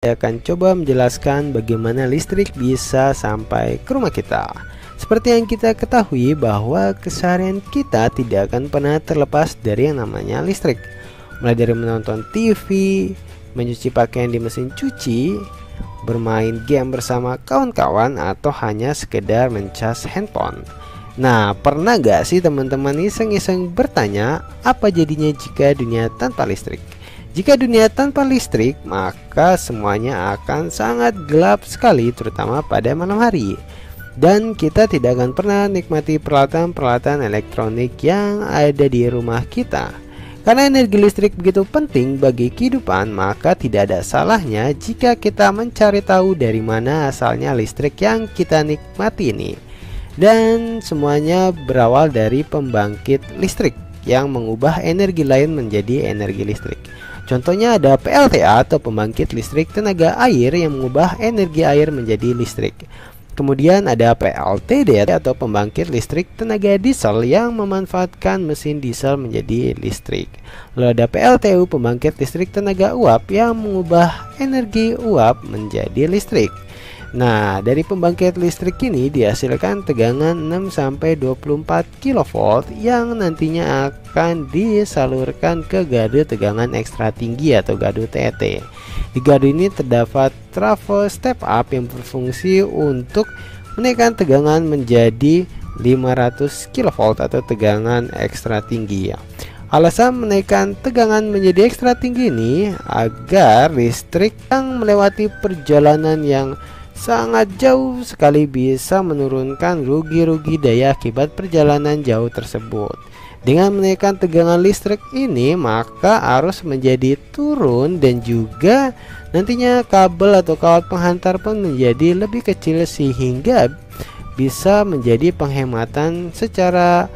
Saya akan coba menjelaskan bagaimana listrik bisa sampai ke rumah kita. Seperti yang kita ketahui bahwa keseharian kita tidak akan pernah terlepas dari yang namanya listrik. Mulai dari menonton TV, mencuci pakaian di mesin cuci, bermain game bersama kawan-kawan, atau hanya sekedar mencas handphone. Nah, pernah gak sih teman-teman iseng-iseng bertanya, apa jadinya jika dunia tanpa listrik? Jika dunia tanpa listrik, maka semuanya akan sangat gelap sekali, terutama pada malam hari. Dan kita tidak akan pernah nikmati peralatan-peralatan elektronik yang ada di rumah kita. Karena energi listrik begitu penting bagi kehidupan, maka tidak ada salahnya jika kita mencari tahu dari mana asalnya listrik yang kita nikmati ini. Dan semuanya berawal dari pembangkit listrik yang mengubah energi lain menjadi energi listrik. Contohnya ada PLTA atau pembangkit listrik tenaga air yang mengubah energi air menjadi listrik. Kemudian ada PLTD atau pembangkit listrik tenaga diesel yang memanfaatkan mesin diesel menjadi listrik. Lalu ada PLTU, pembangkit listrik tenaga uap yang mengubah energi uap menjadi listrik. Nah, dari pembangkit listrik ini dihasilkan tegangan 6-24 kV yang nantinya akan disalurkan ke gardu tegangan ekstra tinggi atau gardu TET. Di gardu ini terdapat trafo step up yang berfungsi untuk menaikkan tegangan menjadi 500 kV atau tegangan ekstra tinggi. Alasan menaikkan tegangan menjadi ekstra tinggi ini agar listrik yang melewati perjalanan yang sangat jauh sekali bisa menurunkan rugi-rugi daya akibat perjalanan jauh tersebut. Dengan menaikkan tegangan listrik ini, maka arus menjadi turun dan juga nantinya kabel atau kawat penghantar pun menjadi lebih kecil sehingga bisa menjadi penghematan secara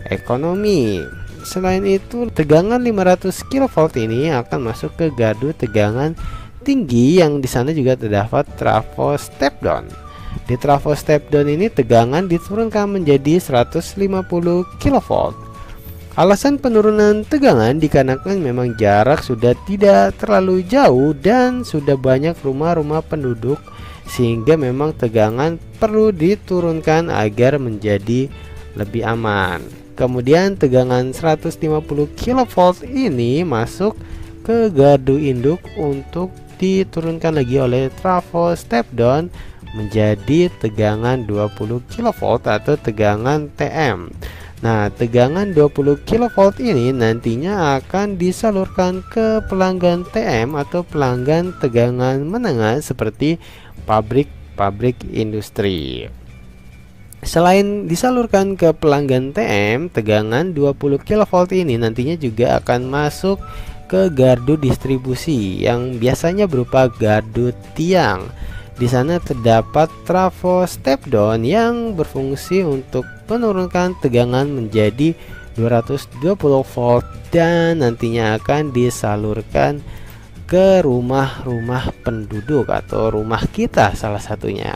ekonomi. Selain itu, tegangan 500 kV ini akan masuk ke gardu tegangan tinggi yang di sana juga terdapat trafo step down. Di trafo step down ini tegangan diturunkan menjadi 150 kV. Alasan penurunan tegangan dikarenakan memang jarak sudah tidak terlalu jauh dan sudah banyak rumah-rumah penduduk sehingga memang tegangan perlu diturunkan agar menjadi lebih aman. Kemudian tegangan 150 kV ini masuk ke gardu induk untuk diturunkan lagi oleh trafo step down menjadi tegangan 20 kV atau tegangan TM. Nah, tegangan 20 kV ini nantinya akan disalurkan ke pelanggan TM atau pelanggan tegangan menengah seperti pabrik-pabrik industri. Selain disalurkan ke pelanggan TM, tegangan 20 kV ini nantinya juga akan masuk ke gardu distribusi yang biasanya berupa gardu tiang. Di sana terdapat trafo step down yang berfungsi untuk menurunkan tegangan menjadi 220 volt dan nantinya akan disalurkan ke rumah-rumah penduduk atau rumah kita salah satunya.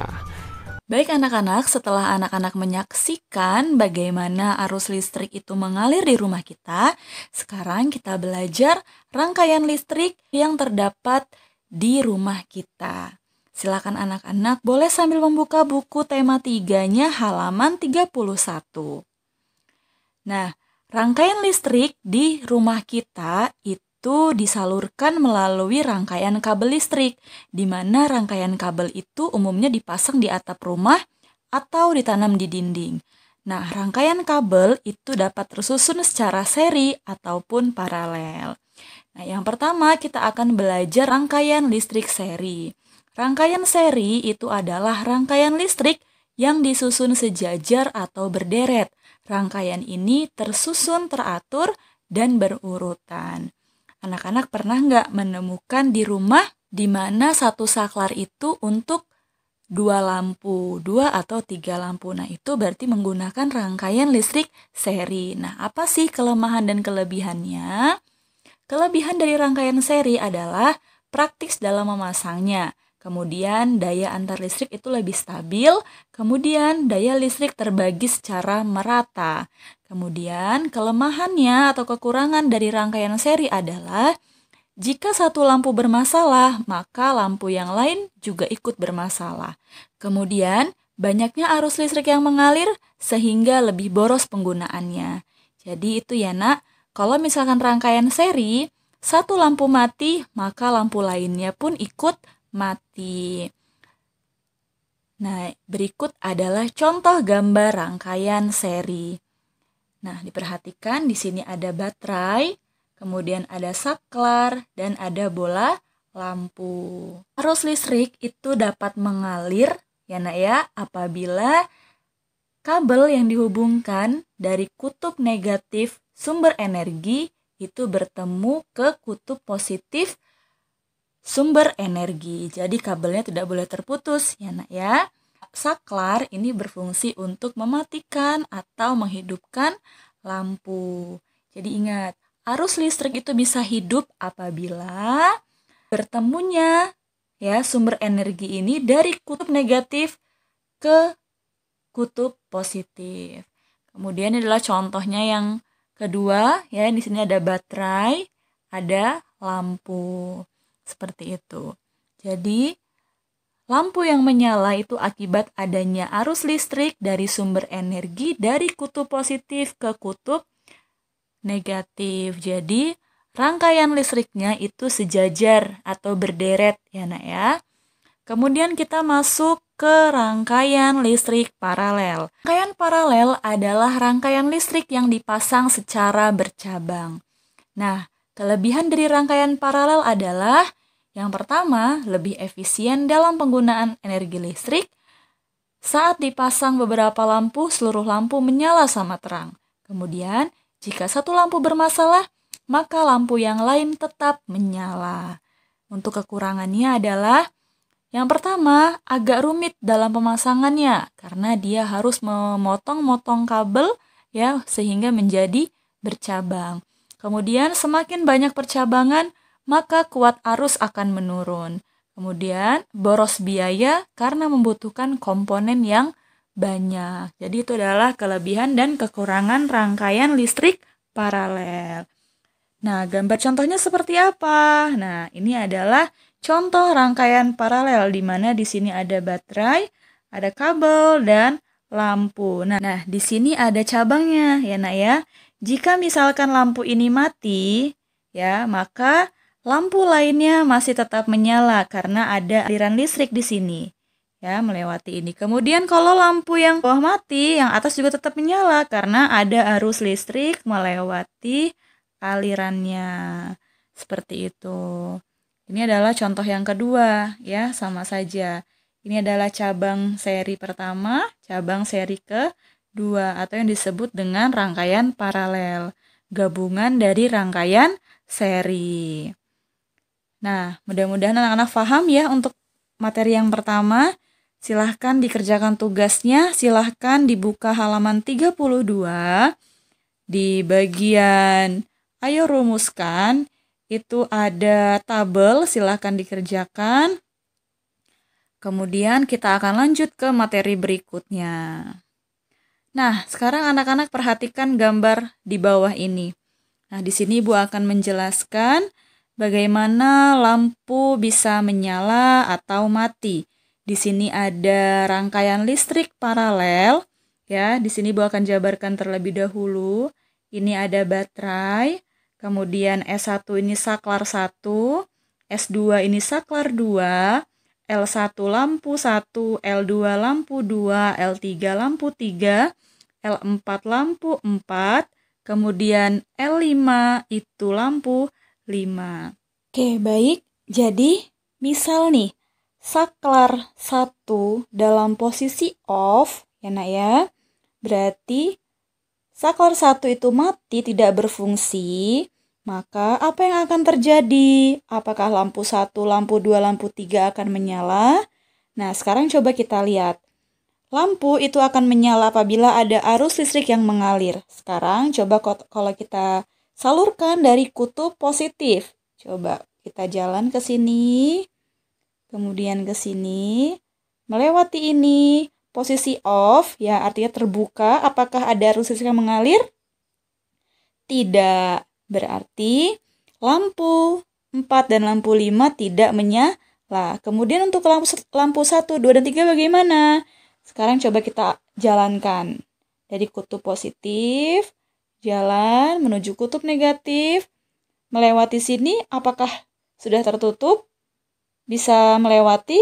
Baik anak-anak, setelah anak-anak menyaksikan bagaimana arus listrik itu mengalir di rumah kita, sekarang kita belajar rangkaian listrik yang terdapat di rumah kita. Silakan anak-anak boleh sambil membuka buku tema 3-nya halaman 31. Nah, rangkaian listrik di rumah kita itu disalurkan melalui rangkaian kabel listrik, di mana rangkaian kabel itu umumnya dipasang di atap rumah atau ditanam di dinding. Nah, rangkaian kabel itu dapat tersusun secara seri ataupun paralel. Nah, yang pertama kita akan belajar rangkaian listrik seri. Rangkaian seri itu adalah rangkaian listrik yang disusun sejajar atau berderet. Rangkaian ini tersusun teratur dan berurutan. Anak-anak pernah nggak menemukan di rumah di mana satu saklar itu untuk 2 lampu, 2 atau 3 lampu. Nah, itu berarti menggunakan rangkaian listrik seri. Nah, apa sih kelemahan dan kelebihannya? Kelebihan dari rangkaian seri adalah praktis dalam memasangnya. Kemudian daya antar listrik itu lebih stabil, kemudian daya listrik terbagi secara merata. Kemudian kelemahannya atau kekurangan dari rangkaian seri adalah Jika satu lampu bermasalah, maka lampu yang lain juga ikut bermasalah. Kemudian, banyaknya arus listrik yang mengalir sehingga lebih boros penggunaannya. Jadi itu ya nak, kalau misalkan rangkaian seri, satu lampu mati, maka lampu lainnya pun ikut mati. Nah, berikut adalah contoh gambar rangkaian seri. Nah, diperhatikan di sini ada baterai, kemudian ada saklar, dan ada bola lampu. Arus listrik itu dapat mengalir ya nak ya apabila kabel yang dihubungkan dari kutub negatif sumber energi itu bertemu ke kutub positif sumber energi. Jadi kabelnya tidak boleh terputus ya nak ya. Saklar ini berfungsi untuk mematikan atau menghidupkan lampu. Jadi ingat, arus listrik itu bisa hidup apabila bertemunya ya sumber energi ini dari kutub negatif ke kutub positif. Kemudian ini adalah contohnya yang kedua ya, di sini ada baterai, ada lampu. Seperti itu. Jadi, lampu yang menyala itu akibat adanya arus listrik dari sumber energi dari kutub positif ke kutub negatif. Jadi, rangkaian listriknya itu sejajar atau berderet ya nak ya. Kemudian kita masuk ke rangkaian listrik paralel. Rangkaian paralel adalah rangkaian listrik yang dipasang secara bercabang. Nah, kelebihan dari rangkaian paralel adalah yang pertama, lebih efisien dalam penggunaan energi listrik. Saat dipasang beberapa lampu, seluruh lampu menyala sama terang. Kemudian, jika satu lampu bermasalah, maka lampu yang lain tetap menyala. Untuk kekurangannya adalah yang pertama, agak rumit dalam pemasangannya karena dia harus memotong-motong kabel ya sehingga menjadi bercabang. Kemudian semakin banyak percabangan, maka kuat arus akan menurun. Kemudian boros biaya karena membutuhkan komponen yang banyak. Jadi itu adalah kelebihan dan kekurangan rangkaian listrik paralel. Nah, gambar contohnya seperti apa? Nah, ini adalah contoh rangkaian paralel di mana di sini ada baterai, ada kabel dan lampu. Nah, di sini ada cabangnya ya nak ya. Jika misalkan lampu ini mati, ya, maka lampu lainnya masih tetap menyala karena ada aliran listrik di sini. Ya, melewati ini. Kemudian kalau lampu yang bawah mati, yang atas juga tetap menyala karena ada arus listrik melewati alirannya. Seperti itu. Ini adalah contoh yang kedua, ya, sama saja. Ini adalah cabang seri pertama, cabang seri kedua, atau yang disebut dengan rangkaian paralel. Gabungan dari rangkaian seri. Nah, mudah-mudahan anak-anak paham ya untuk materi yang pertama. Silahkan dikerjakan tugasnya, silahkan dibuka halaman 32. Di bagian ayo rumuskan, itu ada tabel, silahkan dikerjakan. Kemudian kita akan lanjut ke materi berikutnya. Nah, sekarang anak-anak perhatikan gambar di bawah ini. Nah, di sini Ibu akan menjelaskan bagaimana lampu bisa menyala atau mati. Di sini ada rangkaian listrik paralel. Ya, di sini Ibu akan jabarkan terlebih dahulu. Ini ada baterai, kemudian S1 ini saklar 1, S2 ini saklar 2, L1 lampu 1, L2 lampu 2, L3 lampu 3, L4 lampu 4, kemudian L5 itu lampu 5. Oke, baik. Jadi, misal nih, saklar 1 dalam posisi off, ya nak ya. Berarti saklar 1 itu mati, tidak berfungsi, maka apa yang akan terjadi? Apakah lampu 1, lampu 2, lampu 3 akan menyala? Nah, sekarang coba kita lihat. Lampu itu akan menyala apabila ada arus listrik yang mengalir. Sekarang coba kalau kita salurkan dari kutub positif. Coba kita jalan ke sini, kemudian ke sini, melewati ini, posisi off, ya artinya terbuka. Apakah ada arus listrik yang mengalir? Tidak. Berarti lampu 4, dan lampu 5 tidak menyala. Kemudian untuk lampu 1, 2, dan 3 bagaimana? Sekarang coba kita jalankan. Dari kutub positif, jalan menuju kutub negatif. Melewati sini, apakah sudah tertutup? Bisa melewati?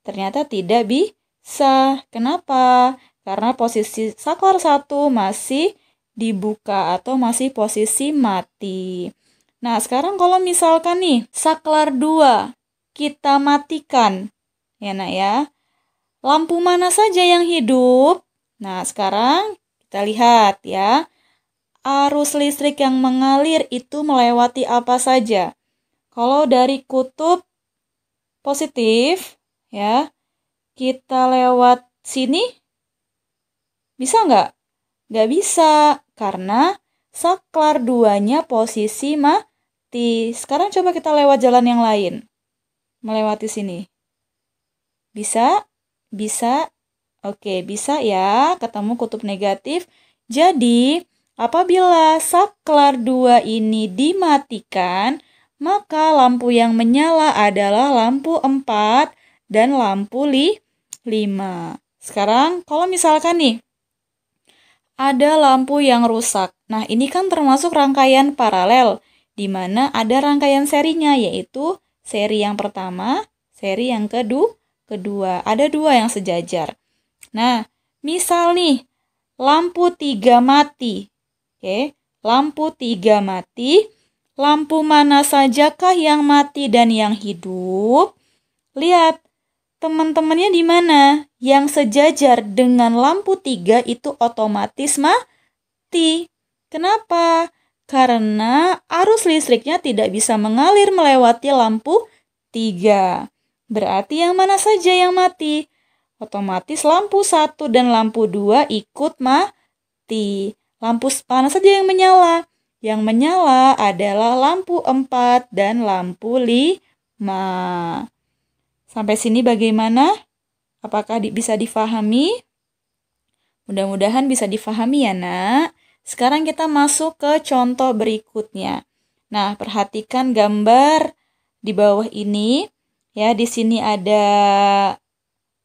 Ternyata tidak bisa. Kenapa? Karena posisi saklar 1 masih dibuka atau masih posisi mati. Nah, sekarang kalau misalkan nih, saklar 2 kita matikan. Ya, Nak ya. Lampu mana saja yang hidup? Nah, sekarang kita lihat ya. Arus listrik yang mengalir itu melewati apa saja? Kalau dari kutub positif, ya, kita lewat sini, bisa nggak? Nggak bisa, karena saklar 2-nya posisi mati. Sekarang coba kita lewat jalan yang lain. Melewati sini. Bisa? Bisa? Oke, bisa ya, ketemu kutub negatif. Jadi, apabila saklar 2 ini dimatikan, maka lampu yang menyala adalah lampu 4 dan lampu 5. Sekarang, kalau misalkan nih, ada lampu yang rusak. Nah, ini kan termasuk rangkaian paralel, di mana ada rangkaian serinya, yaitu seri yang pertama, seri yang kedua. Ada 2 yang sejajar. Nah, misal nih, lampu 3 mati. Oke, lampu 3 mati. Lampu mana sajakah yang mati dan yang hidup? Lihat, teman-temannya di mana? Yang sejajar dengan lampu 3 itu otomatis mati. Kenapa? Karena arus listriknya tidak bisa mengalir melewati lampu 3. Berarti yang mana saja yang mati? Otomatis lampu 1 dan lampu 2 ikut mati. Lampu mana saja yang menyala? Yang menyala adalah lampu 4 dan lampu 5. Sampai sini bagaimana? Apakah bisa difahami? Mudah-mudahan bisa difahami ya, Nak. Sekarang kita masuk ke contoh berikutnya. Nah, perhatikan gambar di bawah ini. Ya, di sini ada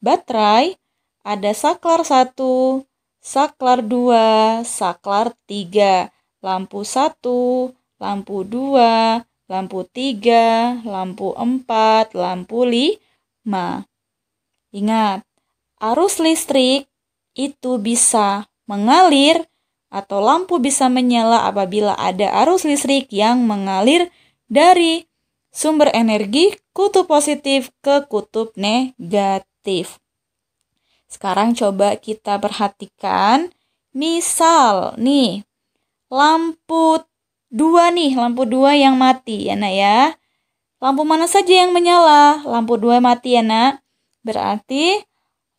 baterai, ada saklar 1, saklar 2, saklar 3, lampu 1, lampu 2, lampu 3, lampu 4, lampu 5. Ingat, arus listrik itu bisa mengalir atau lampu bisa menyala apabila ada arus listrik yang mengalir dari sumber energi kutub positif ke kutub negatif. Sekarang coba kita perhatikan. Misal nih, lampu 2 nih, lampu 2 yang mati ya, Nak ya. Lampu mana saja yang menyala? Lampu 2 mati ya, Nak. Berarti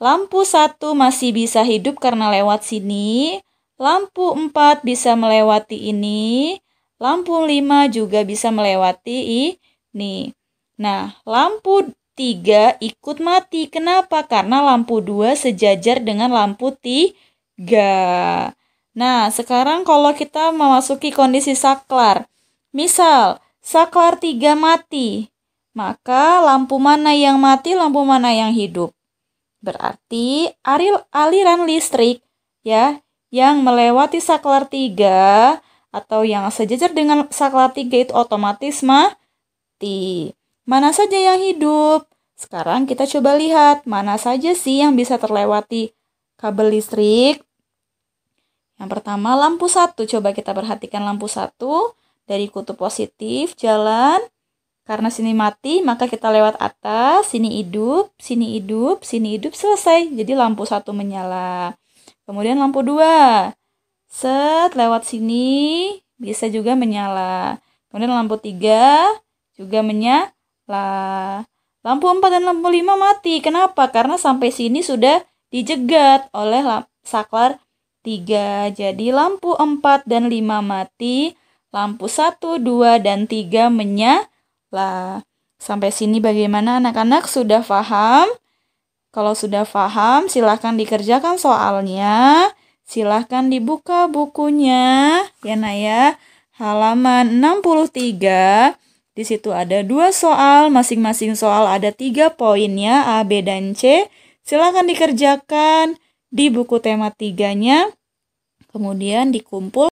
lampu 1 masih bisa hidup karena lewat sini. Lampu 4 bisa melewati ini. Lampu 5 juga bisa melewati ini. Nah, lampu 3 ikut mati. Kenapa? Karena lampu 2 sejajar dengan lampu 3. Nah, sekarang kalau kita memasuki kondisi saklar. Misal, saklar 3 mati. Maka lampu mana yang mati, lampu mana yang hidup? Berarti aliran listrik ya yang melewati saklar 3 atau yang sejajar dengan saklar 3 itu otomatis mati. Mana saja yang hidup? Sekarang kita coba lihat mana saja sih yang bisa terlewati kabel listrik. Yang pertama lampu 1. Coba kita perhatikan lampu 1 dari kutub positif jalan. Karena sini mati, maka kita lewat atas, sini hidup, sini hidup, sini hidup, selesai. Jadi lampu 1 menyala. Kemudian lampu 2. Lewat sini bisa juga menyala. Kemudian lampu 3 juga menyala. Lampu 4 dan lampu 5 mati. Kenapa? Karena sampai sini sudah dijegat oleh saklar 3. Jadi lampu 4 dan 5 mati. Lampu 1, 2, dan 3 menyala. Sampai sini bagaimana anak-anak? Sudah paham? Kalau sudah paham, silahkan dikerjakan soalnya. Silahkan dibuka bukunya. Ya, Nak ya. Halaman 63. Di situ ada 2 soal, masing-masing soal ada 3 poinnya, A, B, dan C. Silakan dikerjakan di buku tema 3-nya, kemudian dikumpul